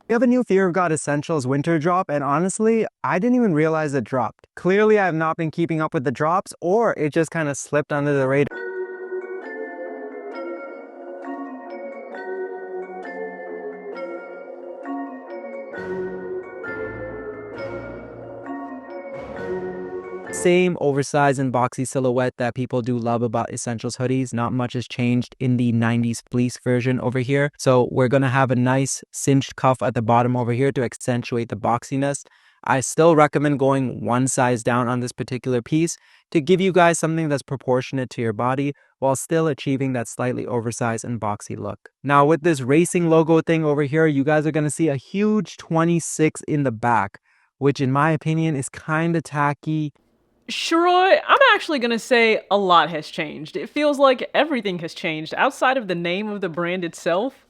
We have a new Fear of God Essentials winter drop, and honestly, I didn't even realize it dropped. Clearly, I have not been keeping up with the drops, or it just kind of slipped under the radar. Same oversized and boxy silhouette that people do love about Essentials hoodies. Not much has changed in the 90s fleece version over here. So we're going to have a nice cinched cuff at the bottom over here to accentuate the boxiness. I still recommend going one size down on this particular piece to give you guys something that's proportionate to your body while still achieving that slightly oversized and boxy look. Now with this racing logo thing over here, you guys are going to see a huge 26 in the back, which in my opinion is kind of tacky. Sheroy, I'm actually gonna say a lot has changed. It feels like everything has changed outside of the name of the brand itself.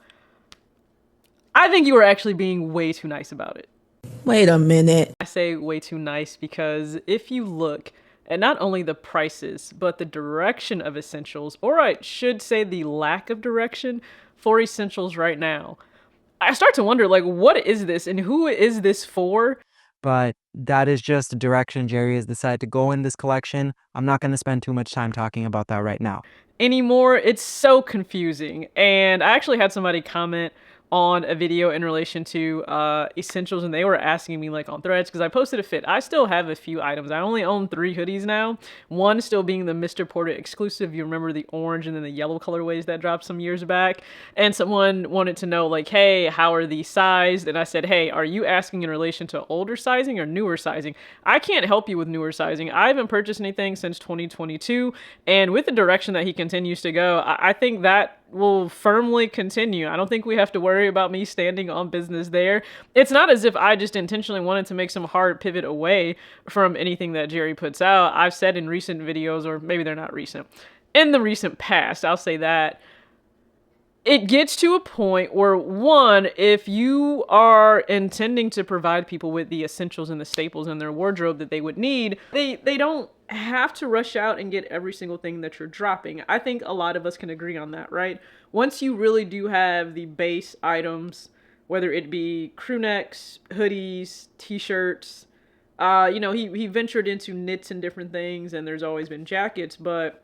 I think you were actually being way too nice about it. Wait a minute. I say way too nice because if you look at not only the prices, but the direction of Essentials, or I should say the lack of direction for Essentials right now, I start to wonder, like, what is this and who is this for? But that is just the direction Jerry has decided to go in this collection. I'm not going to spend too much time talking about that right now. Anymore. It's so confusing. And I actually had somebody comment on a video in relation to Essentials, and they were asking me like on threads because I posted a fit. I still have a few items. I only own 3 hoodies now, one still being the Mr. Porter exclusive. You remember the orange and then the yellow colorways that dropped some years back, and someone wanted to know like, hey, how are these sized? And I said, hey, are you asking in relation to older sizing or newer sizing? I can't help you with newer sizing. I haven't purchased anything since 2022, and with the direction that he continues to go, I think that will firmly continue. I don't think we have to worry about me standing on business there. It's not as if I just intentionally wanted to make some hard pivot away from anything that Jerry puts out. I've said in recent videos, or maybe they're not recent, in the recent past, I'll say that it gets to a point where, one, if you are intending to provide people with the essentials and the staples in their wardrobe that they would need, they don't have to rush out and get every single thing that you're dropping. I think a lot of us can agree on that, right? Once you really do have the base items, whether it be crew necks, hoodies, t-shirts, he ventured into knits and different things, and there's always been jackets, but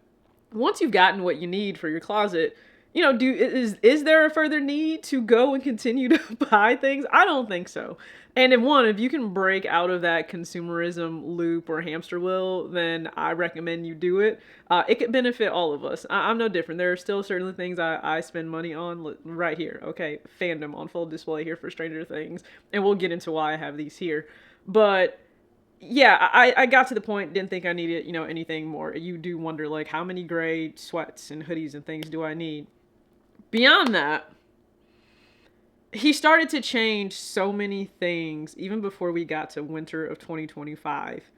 once you've gotten what you need for your closet, is there a further need to go and continue to buy things? I don't think so. And if you can break out of that consumerism loop or hamster wheel, then I recommend you do it. It could benefit all of us. I'm no different. There are still certain things I spend money on right here. Okay, fandom on full display here for Stranger Things, and we'll get into why I have these here. But yeah, I got to the point, didn't think I needed, anything more. You do wonder, like, how many gray sweats and hoodies and things do I need? Beyond that, he started to change so many things even before we got to winter of 2025.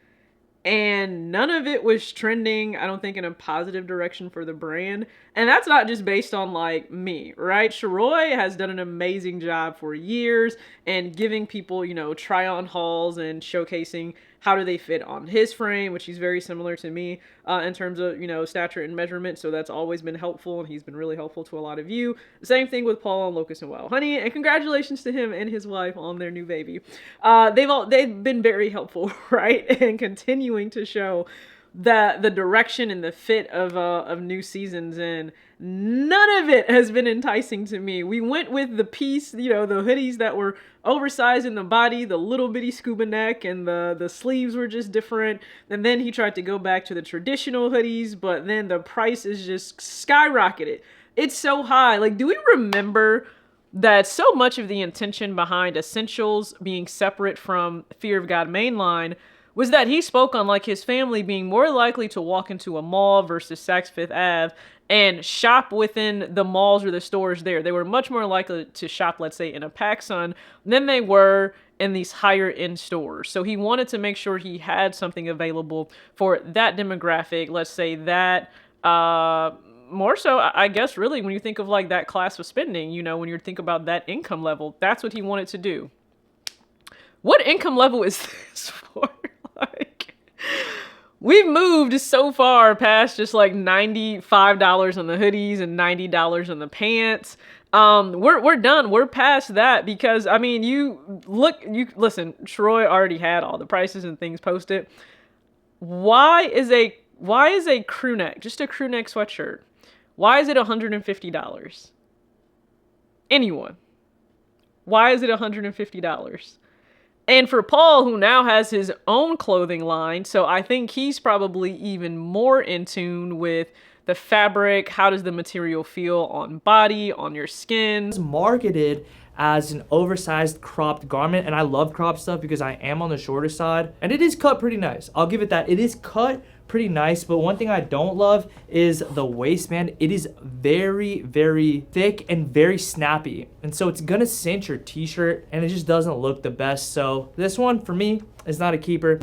And none of it was trending, I don't think, in a positive direction for the brand. And that's not just based on like me, right? Sheroy has done an amazing job for years and giving people, try on hauls and showcasing how do they fit on his frame, which he's very similar to me in terms of, stature and measurement. So that's always been helpful, and he's been really helpful to a lot of you. Same thing with Paul on Locust and Wild Honey, and congratulations to him and his wife on their new baby. They've been very helpful, right? And continuing to show the direction and the fit of new seasons, and none of it has been enticing to me. We went with the piece, the hoodies that were oversized in the body, the little bitty scuba neck, and the sleeves were just different. And then he tried to go back to the traditional hoodies, but then the price is just skyrocketed. It's so high. Like, do we remember that so much of the intention behind Essentials being separate from Fear of God mainline was that he spoke on like his family being more likely to walk into a mall versus Saks Fifth Ave and shop within the malls or the stores there. They were much more likely to shop, let's say, in a PacSun than they were in these higher end stores. So he wanted to make sure he had something available for that demographic, let's say that, more so, I guess, really, when you think of like that class of spending, when you think about that income level, that's what he wanted to do. What income level is this for? Like, we've moved so far past just like $95 on the hoodies and $90 on the pants. We're done. We're past that because I mean, you listen. Sheroy already had all the prices and things posted. Why is a crew neck, just a crew neck sweatshirt? Why is it $150? Anyone? Why is it $150? And for Paul, who now has his own clothing line, so I think he's probably even more in tune with the fabric. How does the material feel on body, on your skin? It's marketed as an oversized cropped garment, and I love crop stuff because I am on the shorter side, and it is cut pretty nice. I'll give it that. It is cut pretty nice, but one thing I don't love is the waistband. It is very, very thick and very snappy, and so it's gonna cinch your t-shirt, and it just doesn't look the best. So this one, for me, is not a keeper.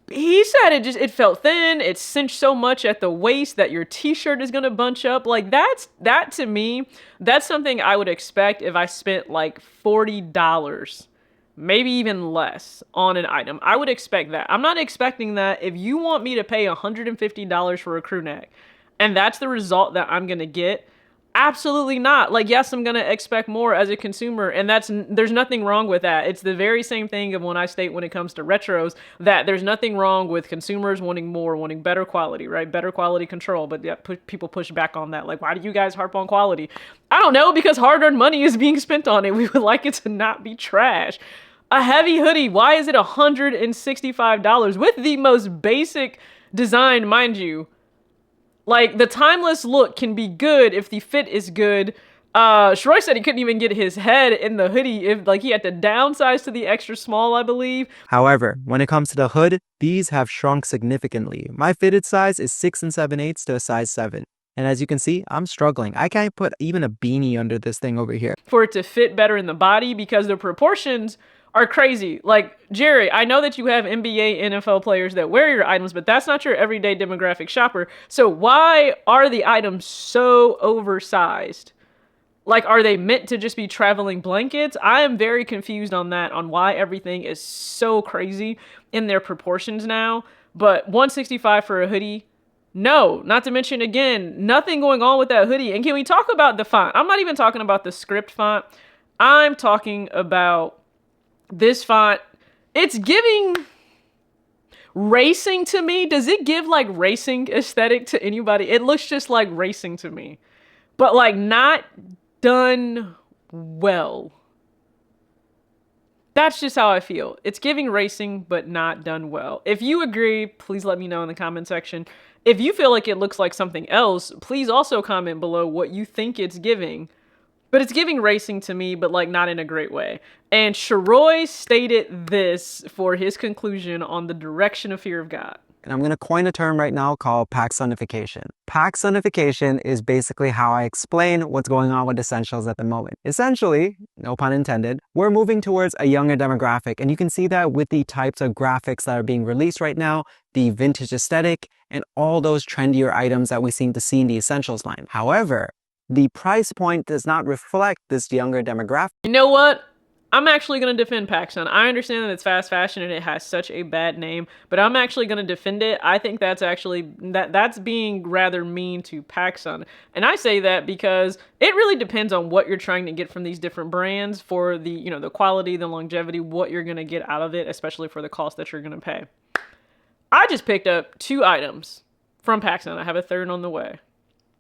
He said it felt thin. It cinched so much at the waist that your t-shirt is gonna bunch up. Like that to me, that's something I would expect if I spent like $40, maybe even less on an item. I would expect that. I'm not expecting that. If you want me to pay $150 for a crew neck, and that's the result that I'm gonna get, absolutely not. Like, yes, I'm gonna expect more as a consumer, and there's nothing wrong with that. It's the very same thing of when I state when it comes to retros that there's nothing wrong with consumers wanting more, wanting better quality, right? Better quality control. But yeah, people push back on that. Like, why do you guys harp on quality? I don't know, because hard-earned money is being spent on it. We would like it to not be trash. A heavy hoodie, why is it $165 with the most basic design, mind you? Like, the timeless look can be good if the fit is good. Sheroy said he couldn't even get his head in the hoodie if, like, he had to downsize to the extra small, I believe. However, when it comes to the hood, these have shrunk significantly. My fitted size is 6 7/8 to a size 7. And as you can see, I'm struggling. I can't put even a beanie under this thing over here. For it to fit better in the body because the proportions are crazy. Like, Jerry, I know that you have NBA, NFL players that wear your items, but that's not your everyday demographic shopper. So why are the items so oversized? Like, are they meant to just be traveling blankets? I am very confused on that, on why everything is so crazy in their proportions now. But $165 for a hoodie? No, not to mention, again, nothing going on with that hoodie. And can we talk about the font? I'm not even talking about the script font. I'm talking about this font. It's giving racing to me. Does it give like racing aesthetic to anybody? It looks just like racing to me, but like not done well. That's just how I feel. It's giving racing, but not done well. If you agree, please let me know in the comment section. If you feel like it looks like something else, please also comment below what you think it's giving. But it's giving racing to me, but like not in a great way. And Sheroy stated this for his conclusion on the direction of fear of God. And I'm going to coin a term right now called PacSunification. PacSunification is basically how I explain what's going on with essentials at the moment. Essentially, no pun intended, we're moving towards a younger demographic. And you can see that with the types of graphics that are being released right now, the vintage aesthetic, and all those trendier items that we seem to see in the essentials line. However, the price point does not reflect this younger demographic. You know what? I'm actually going to defend PacSun. I understand that it's fast fashion and it has such a bad name, but I'm actually going to defend it. I think that's actually, that's being rather mean to PacSun. And I say that because it really depends on what you're trying to get from these different brands for the, you know, the quality, the longevity, what you're going to get out of it, especially for the cost that you're going to pay. I just picked up 2 items from PacSun. I have a third on the way.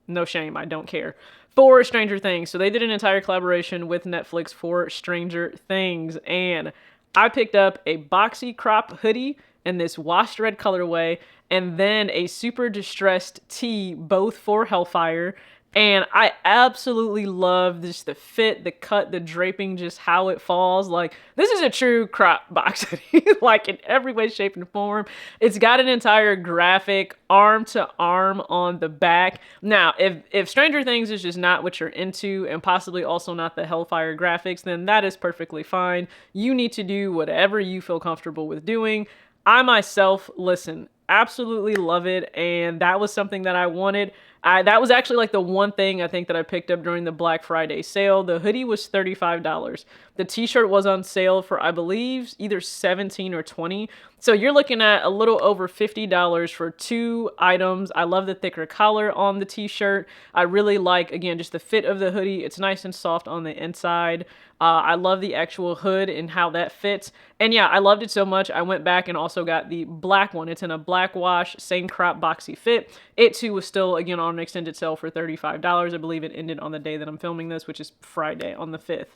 No shame, I don't care. For Stranger Things. So they did an entire collaboration with Netflix for Stranger Things. And I picked up a boxy crop hoodie in this washed red colorway, and then a super distressed tee, both for Hellfire. And I absolutely love this, the fit, the cut, the draping, just how it falls. Like, this is a true crop box hoodie, like in every way, shape, and form. It's got an entire graphic arm to arm on the back. Now, if Stranger Things is just not what you're into, and possibly also not the Hellfire graphics, then that is perfectly fine. You need to do whatever you feel comfortable with doing. I myself, listen, absolutely love it, and that was something that I wanted. That was actually like the one thing I think that I picked up during the Black Friday sale. The hoodie was $35. The t-shirt was on sale for, I believe, either $17 or $20. So you're looking at a little over $50 for 2 items. I love the thicker collar on the t-shirt. I really like, again, just the fit of the hoodie. It's nice and soft on the inside. I love the actual hood and how that fits. And yeah, I loved it so much, I went back and also got the black one. It's in a black wash, same crop, boxy fit. It too was still, again, on an extended sale for $35. I believe it ended on the day that I'm filming this, which is Friday on the 5th.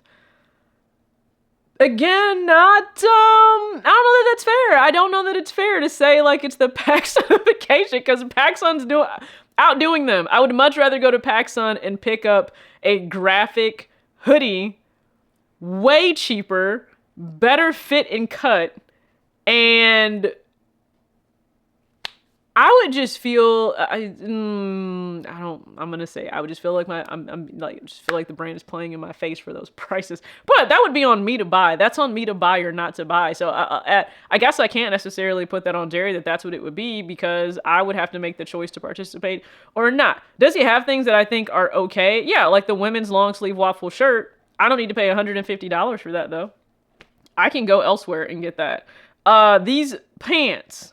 Again, not, I don't know that that's fair. I don't know that it's fair to say, like, it's the PacSunification, because PacSun's outdoing them. I would much rather go to PacSun and pick up a graphic hoodie, way cheaper, better fit and cut, and I would just feel, I'm gonna say, I would just feel like just feel like the brand is playing in my face for those prices. But that would be on me to buy. That's on me to buy or not to buy. So I guess I can't necessarily put that on Jerry that's what it would be, because I would have to make the choice to participate or not. Does he have things that I think are okay? Yeah, like the women's long sleeve waffle shirt. I don't need to pay $150 for that though. I can go elsewhere and get that. These pants.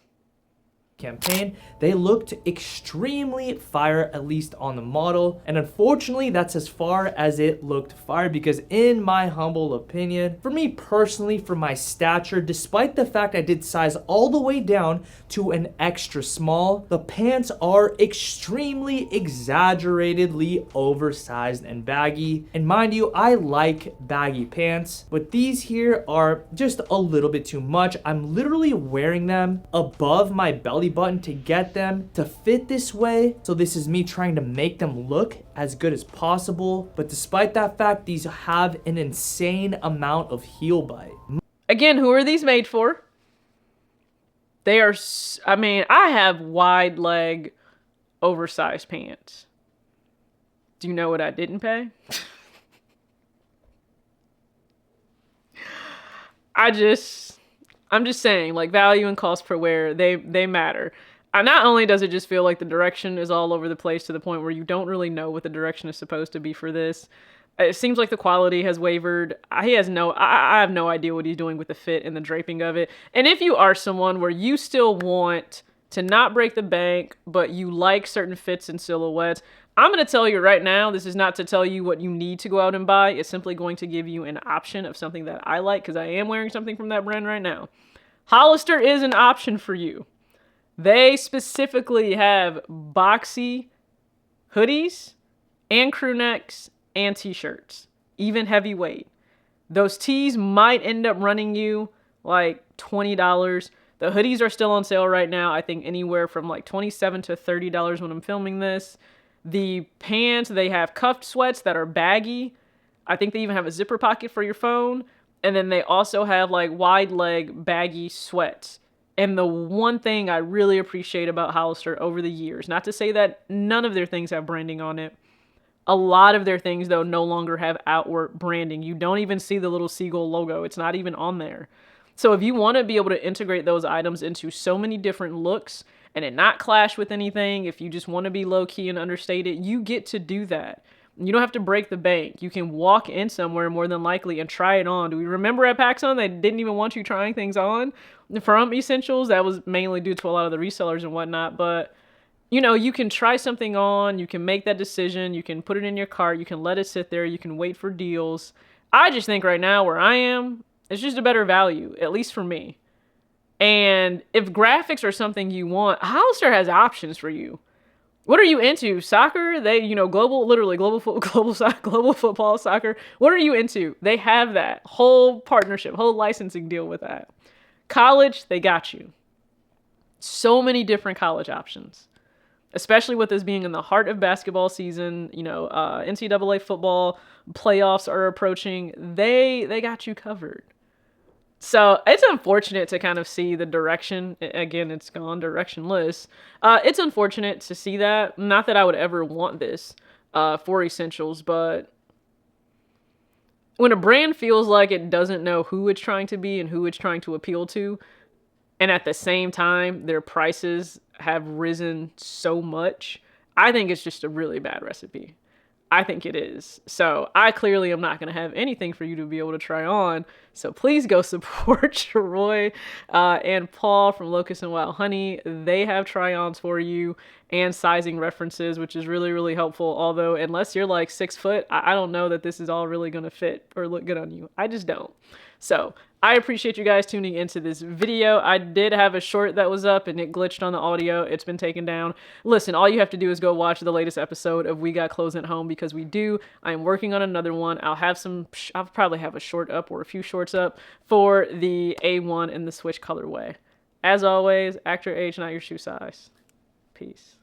Campaign, they looked extremely fire, at least on the model, and unfortunately that's as far as it looked fire, because in my humble opinion, for me personally, for my stature, despite the fact I did size all the way down to an extra small, the pants are extremely exaggeratedly oversized and baggy. And mind you, I like baggy pants, but these here are just a little bit too much. I'm literally wearing them above my belly button to get them to fit this way. So this is me trying to make them look as good as possible. But despite that fact, these have an insane amount of heel bite. Again, who are these made for? They are, I mean, I have wide leg, oversized pants. Do you know what I didn't pay? I'm just saying, like, value and cost per wear, they matter. Not only does it just feel like the direction is all over the place to the point where you don't really know what the direction is supposed to be for this. It seems like the quality has wavered. I have no idea what he's doing with the fit and the draping of it. And if you are someone where you still want to not break the bank, but you like certain fits and silhouettes, I'm going to tell you right now, this is not to tell you what you need to go out and buy. It's simply going to give you an option of something that I like, because I am wearing something from that brand right now. Hollister is an option for you. They specifically have boxy hoodies and crew necks and t-shirts, even heavyweight. Those tees might end up running you like $20. The hoodies are still on sale right now. I think anywhere from like $27 to $30 when I'm filming this. The pants, they have cuffed sweats that are baggy. I think they even have a zipper pocket for your phone. And then they also have like wide leg baggy sweats. And the one thing I really appreciate about Hollister over the years, not to say that none of their things have branding on it. A lot of their things, though, no longer have outward branding. You don't even see the little seagull logo. It's not even on there. So if you want to be able to integrate those items into so many different looks and it not clash with anything, if you just want to be low-key and understated, you get to do that. You don't have to break the bank. You can walk in somewhere more than likely and try it on. Do we remember at PacSun they didn't even want you trying things on from Essentials? That was mainly due to a lot of the resellers and whatnot. But, you know, you can try something on. You can make that decision. You can put it in your cart. You can let it sit there. You can wait for deals. I just think right now where I am, it's just a better value, at least for me. And if graphics are something you want, Hollister has options for you. What are you into? Soccer? They, you know, global football, soccer. What are you into? They have that whole partnership, whole licensing deal with that. College, they got you. So many different college options, especially with this being in the heart of basketball season. You know, NCAA football playoffs are approaching. They got you covered. So it's unfortunate to kind of see the direction. Again, it's gone directionless. It's unfortunate to see that. Not that I would ever want this for Essentials, but when a brand feels like it doesn't know who it's trying to be and who it's trying to appeal to, and at the same time, their prices have risen so much, I think it's just a really bad recipe. I think it is. So I clearly am not going to have anything for you to be able to try on. So please go support Sheroy and Paul from Locust and Wild Honey. They have try-ons for you and sizing references, which is really, really helpful. Although, unless you're like 6 foot, I don't know that this is all really going to fit or look good on you. I just don't. So I appreciate you guys tuning into this video. I did have a short that was up and it glitched on the audio. It's been taken down. Listen, all you have to do is go watch the latest episode of We Got Clothes at Home, because we do. I am working on another one. I'll probably have a short up or a few shorts up for the A1 and the Switch colorway. As always, act your age, not your shoe size. Peace.